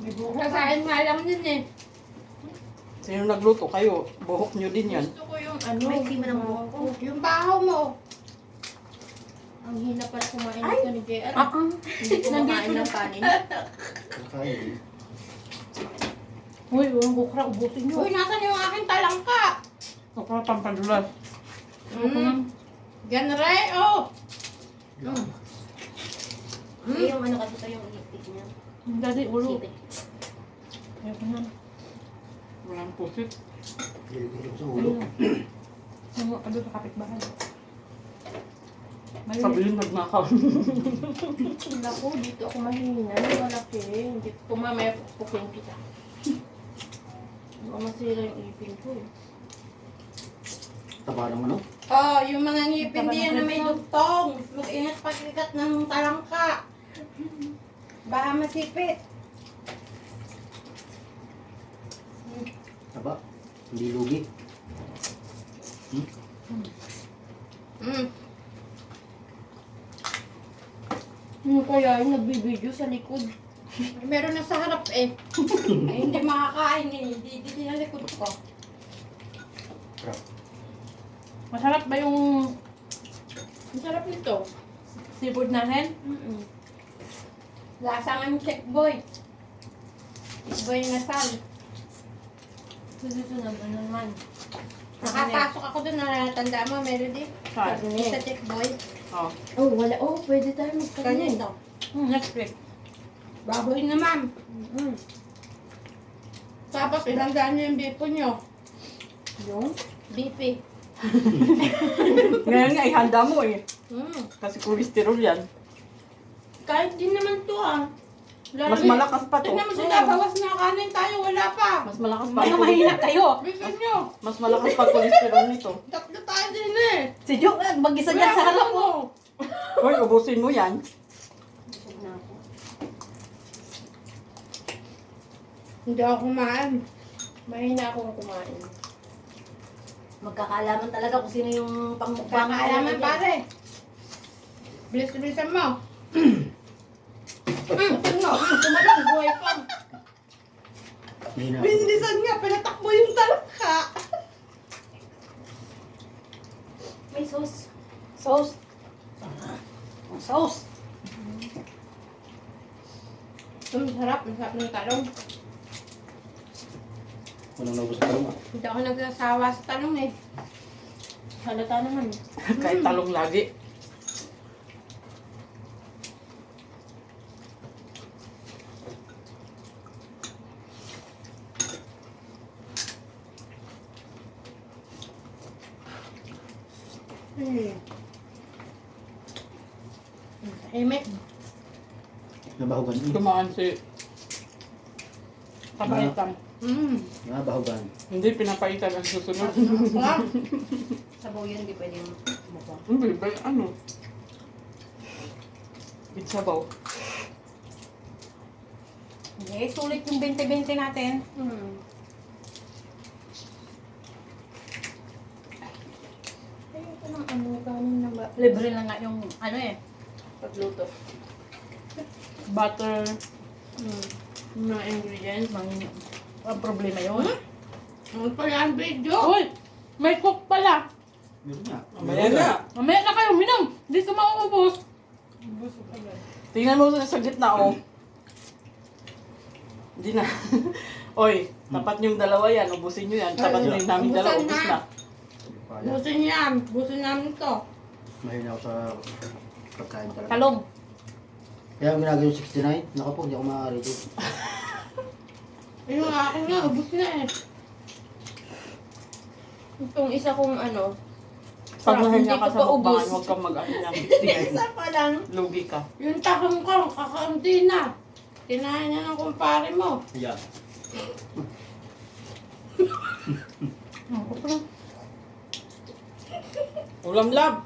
May buhok sa akin nga lang din eh. Sino nagluto? Kayo. Buhok nyo din yan. Gusto ko yung ano. May tima ng buhok ko. Yung baho mo. Ang hina pala kumain Ay! nito ni JR. Hindi ko makain ng kanin. Kakain. Uy, yung bukra, ubusin nyo. Uy, nasan yung aking talangka? Bukra, pampadulas. Yan re, oh. Eh, yung ano kasi ito yung ipit niya. Dali, ulo. Sipit. Ayoko na. Walang pusit. Hilog sa ulo. Ano sa kapitbahay? Sabihin, nagnakaw. Naku, dito ako mahina. Malaki. Hindi ko mamaya pupukin kita. Baka masira yung ipin ko eh. Taba ng ano? Oh, yung mga ngipin diyan na may dugtong. Mag-ingat pagkikat ng talangka. Baka masipit. Taba. Hindi lugi. Ano kaya yung nagbibideo sa likod? Meron na sa harap eh. Ay, hindi makakain eh. Hindi na likod ko. Masarap ba yung Ang sarap nito. seafood natin? Lasa ng check boy. Check boy na sal. Susunod na naman. Nakapasok ako doon na tanda mo, Melody. Saan? Sa check boy. Oh. Oh, wala. Oh, pwede tayo magkanin. Kanito. Next week. Baboy na ma'am. Tapos ilandaan niyo yung bipo niyo. Yung? BP. Ngayon nga, ihanda mo eh. Mm. Kasi cholesterol yan. Kahit din naman to ah. Mas malakas pa to. Tignan mo sila, bawas na kanin tayo, wala pa. Mas malakas pa. Mga mahina kayo. Bisin niyo. Mas malakas pa cholesterol nito. Tatlo tayo din eh. Si Jo, mag-isa dyan sa harap mo. Hoy, ubusin mo yan. Busog na ako. Hindi ako kumain. Mahina akong kumain. Magkakaalaman talaga kung sino yung pangmukbang. Kakaalaman pare. Bilis-bilisan mo. Tingnan mo, tumalang buhay pa. Hindi na. Bilisan nga, pinatakbo yung talangka. May sauce. Sauce. Sauce. Masarap ng talong. Walang naubos sa talong. Hindi ako nagsasawa sa talong eh. Halata naman. Kahit talong lagi. Tahimik. Nabahugan. Dumaan si Papaitan. Nabahugan. Hindi, pinapaitan ang susunod. Sarap. Sabaw yun, hindi pwede mukbang. Hindi, ba, ano? Itsabaw. Hindi, sulit yung 20-20 natin. Ayoko ng ano, kanin na ba? Libre na nga yung ano eh, pagluto. Butter. Mga ingredients. Ang problema yun. Ano pa yan, video? Uy! May cook pala. Meron nga. Mamaya na. Mamaya na kayo, minum. Hindi ka mauubos. Tingnan mo sa gitna, oh. Hindi na. Oy, tapat yung dalawa yan. Ubusin nyo yan. Tapat din namin dalawa. Ubusan Ubus na. na. Busin yan. Busin namin to. Mahina ako sa pagkain talaga. Talong. Kaya ang ginagawa yung 69, naku po, hindi ako maaari ito. Yung akin nga, ubus na eh. Itong isa kong ano, Pag hindi nahinya ko ka sa pa ubos. mukbangan, huwag kang mag-ano yan. isa pa lang. Lugi ka. Yung tahong ko, kakaunti na. Kinain niya ng kumpare mo. Yeah. Ulam lab.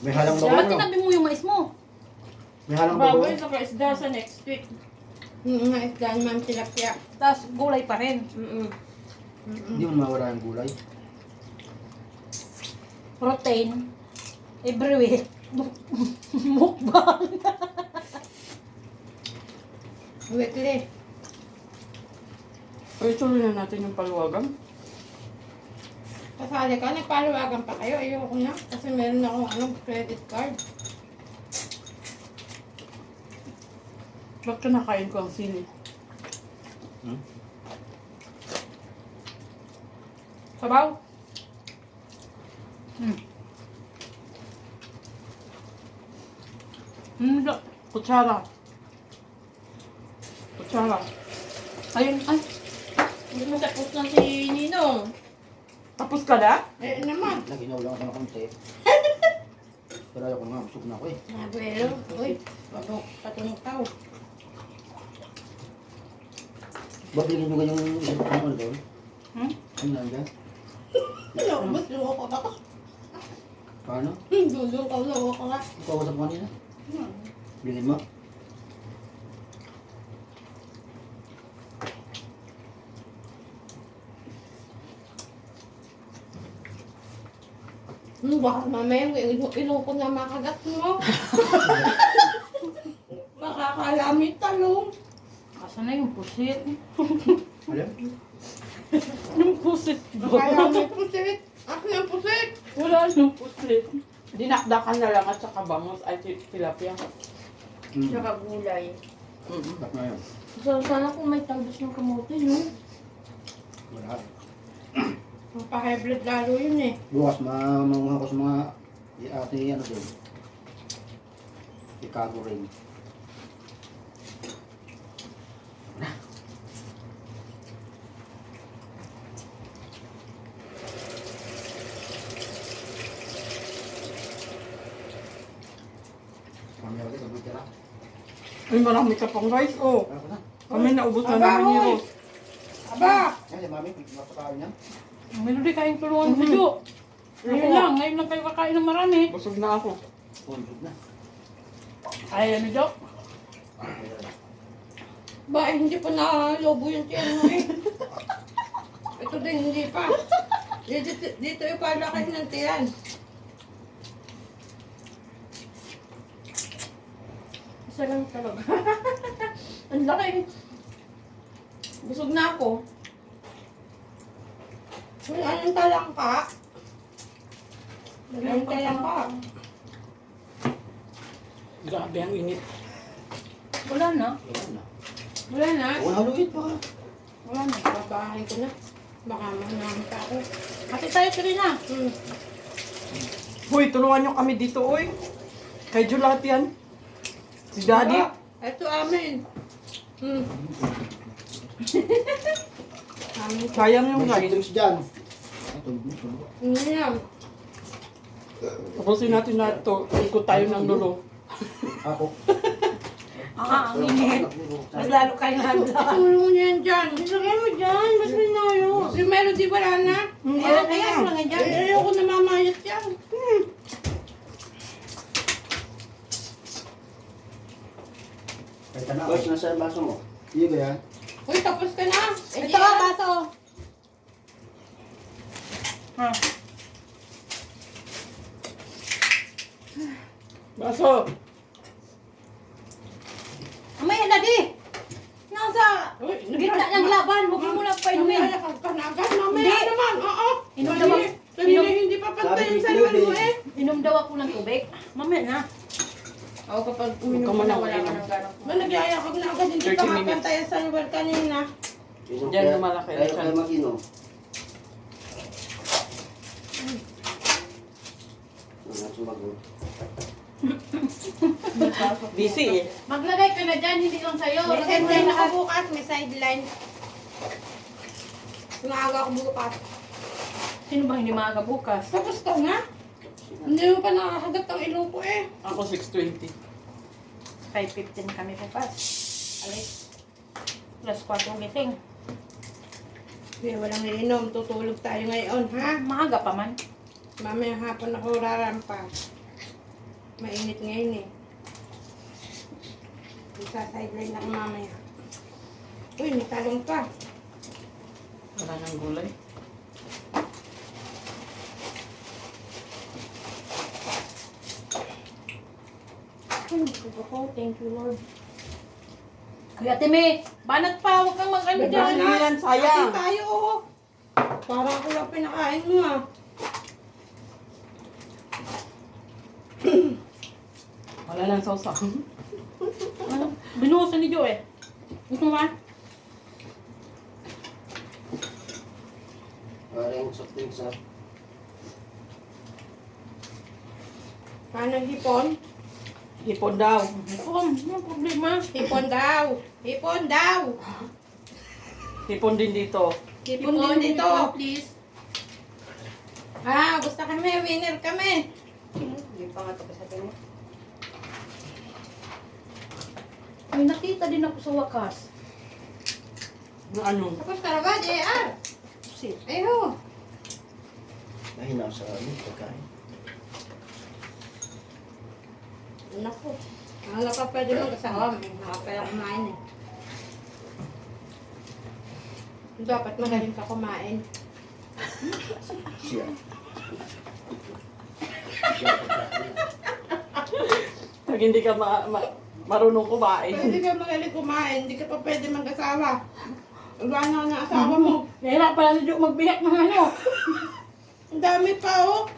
May halang Ba't bago. tinabi mo yung mais mo? May halang bago. Baboy sa isda sa next week. Isdan ma'am tilapia. Tapos gulay pa rin. Hindi mo mawala yung gulay. Protein. Every week. Mukbang. Weekly. Ay, tuloy na natin yung paluwagan. Kasali ka, nagpaluwagan pa kayo. Ayoko na. Kasi meron akong credit card. Ba't ka nakain ko ang sili? Hmm? Sabaw? Kutsara. Kutsara. Ayun, ay. Hindi mo tapos na si Ninong. Tapos ka na? Eh naman. Naginaw lang ako ng konti. Pero ayoko nga, busog na ako eh. Nabuelo. Uy, patungkaw. Ba't bigyan nyo ganyang ano doon? Hmm? Ano lang dyan? Ano, mas luwa ka. Paano? Dudong ka, luwa ka. Ikaw kasap mo kanina? Bilhin mo? Baka mamaya ilong ko na makagat mo. Makakalami talong. Asa na yung pusit? Alam? Yung pusit. Makalami pusit. Ako yung pusit. Wala yung pusit. Dinakdakan na lang at saka bangos ay tilapia. Tsaka gulay. Tap na yun. So, sana kung may talbos ng kamote, no? Wala. Mapa-hybrid lalo yun eh. Bukas, mamanguha ko sa mga ate ano doon. Chicago ring. Mamaya ulit, abot ka na. Ay, marami ka pang rice, oh. Ano ko na? Kami naubos na Aba, namin ni hoy! Rose. Aba! Yan, si mami, napakain niya. Meron din kayong tulungan sa Jo. Ngayon lang kayo kakain ng marami. Busog na ako. Pundod na. Ay, ano Jo? Ba, eh, hindi pa nakalobo yung tiyan mo eh. Ito din, hindi pa. Dito yung palaki ng tiyan. Isa lang talaga. Ang laki. Busog na ako. Wala nang talangka. Wala nang talangka. Grabe ang init. Wala na. Wala na. Wala na. Wala haluin pa ka. Wala na. Babahin ko na. Baka mahinahin pa ako. Kasi tayo rin na. Hoy, tulungan nyo kami dito, oy. Kay Jo lahat yan. Si Daddy. Ito amin. Amin. Sayang yung May rice. drinks dyan. Ah, tulog mo, tulog. Hindi yan. Tapusin natin na ito. Ikot tayo ng dulo. Ako. Ang init. Mas lalo kayo handa. Tulong niyo yan dyan. Ilagay mo dyan. Mas minayo. Primero di wala na. Kaya ko lang dyan. Ayoko na mamayat yan. Kahit na. Boss, nasa baso mo. Iyo ba yan? Uy, tapos ka na. Ito ka, baso. Ha? Baso. Amaya, Daddy. Nasa gitna ng laban. Huwag mo muna painumin. Mamaya ka na agad. Mamaya Hindi. naman. Oo. Inom daw ako. Kanina hindi pa pantay yung sarili mo eh. Inom daw ako ng tubig. Mamaya na. Oo, kapag Huwag ka uminom ka muna na, wala ka uminom. ng ganang. Ba, nagyayakag na agad. Hindi 30 pa minutes. mapantay ang sunwell kanina. Diyan lumalaki na Kaya siya. kayo mag-inom. Ano sumagot? Busy eh. Maglagay ka na dyan, hindi lang sa'yo. May Lagay mo sideline na ako bukas. May sideline. Maaga ako bukas. Sino bang hindi maaga bukas? Tapos ka na? Hindi mo pa nakakagat ang ilong ko eh. Ako 6:20. 5:15 kami bukas. Alis. Plus 4 gising. Hindi, walang iinom. Tutulog tayo ngayon, ha? Maaga pa man. Mamaya hapon ako rarampa. Mainit ngayon eh. Isa-sideline ako mamaya. Uy, may talong pa. Wala nang gulay. Busog ako. Thank you, Lord. Kuya Timi, banat pa, huwag kang mag-ano dyan. Yan, sayang. Ate tayo, oh. Parang ako lang pinakain mo, ah. Wala lang sausaw. Ano? Binuhusan ni Joe eh. Gusto mo ba? Parang soft drinks ha. Paano hipon? Hipon daw. Oo, ano problema? Hipon daw. Hipon daw. Hipon din dito. Hipon din dito. Please. Ah, gusto kami, winner kami. Hindi pa nga tapos sa tingin. May nakita din ako sa wakas. Na ano? Tapos ka na ba, JR? Ayo. Nahina ako sa pagkain. Naku. Ang ka pwede mag-asawa, may nakapaya kumain eh. Dapat magaling ka kumain. Siya. Pag hindi ka marunong kumain. Pag hindi ka magaling kumain, hindi ka pa pwede mag-asawa. Wala na ang asawa mo. Nahirap pala si Joe magbiyak ng ano. Ang dami pa, oh.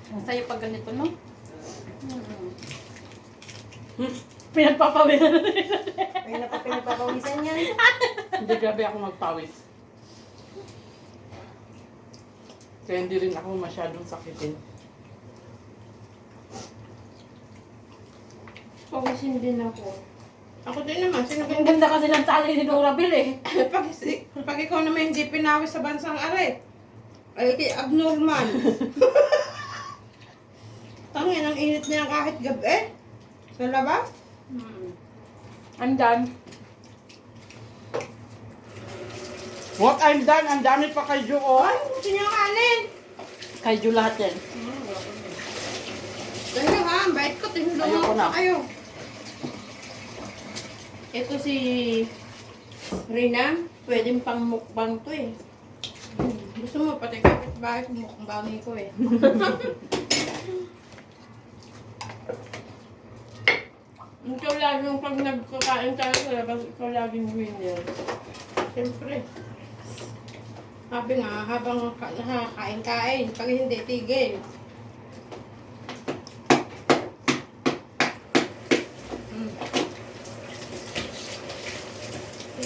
Ang sayo pag ganito, no? Pinagpapawin. Ay, napapinapapawisan yan. Hindi, grabe ako magpawis. Kaya hindi rin ako masyadong sakitin. Pawisin din ako. Ako din naman, sino ba Ang ganda kasi ng tali ni Dora Bill eh. pag ikaw naman hindi pinawis sa bansang are, ay di abnormal. Tangin, ang init niya kahit gabi. Sa labas? I'm done. What I'm done, ang dami pa kay Jo, oh. Ay, gusto niyo ang kanin. Kay Jo lahat yan. Dahil ha, ang bait ko, tinulungan Ayoko ko na. kayo. Ito si Rina, pwedeng pang mukbang to eh. Gusto mo, pati kapit bahay, mukbangin ko eh. Ikaw laging pag nagkakain tayo sa labas, ikaw laging winner. Siyempre. Sabi nga, habang nakakain-kain, pag hindi, tigil.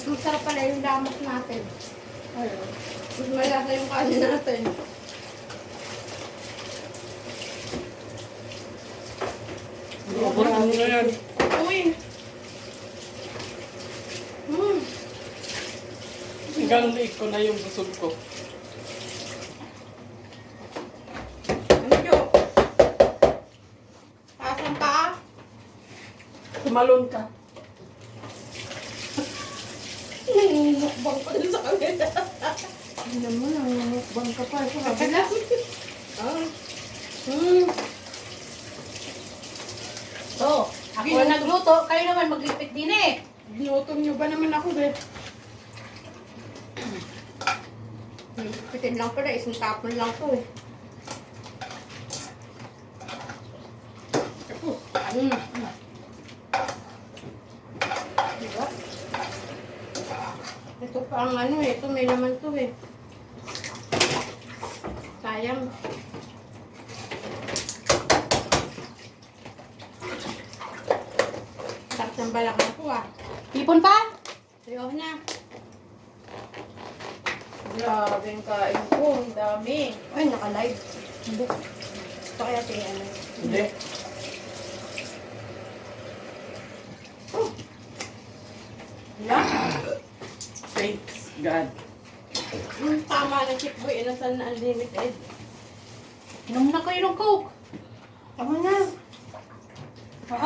Masarap pala yung damas natin. Ayun. Mas malasa yung kanin natin. Ano na yan? Uy! Mm. Hanggang liig ko na yung busog ko. Ano yun? Asan pa? Tumalon ka. Mukbang pa dun sa kanila. Hindi naman, ang mukbang ka pa. Sa kabila. Ah. So, ako na nagluto, kayo naman maglipit din eh. Ginutom nyo ba naman ako, be? Pitin lang pala, isang tapon lang to eh. Diba? Ito pa ang ano eh, ito may laman to eh. Sayang. Sarap ng balak ko ah. Ipon pa? Ayaw na. Grabe ang kain ko, ang dami. Ay, naka-live. Hindi. Ito kaya tingin ano. Hindi. Wala? Thanks, God. Tama na Chick Boy, inasal na unlimited. Inom na kayo ng Coke. Tama na.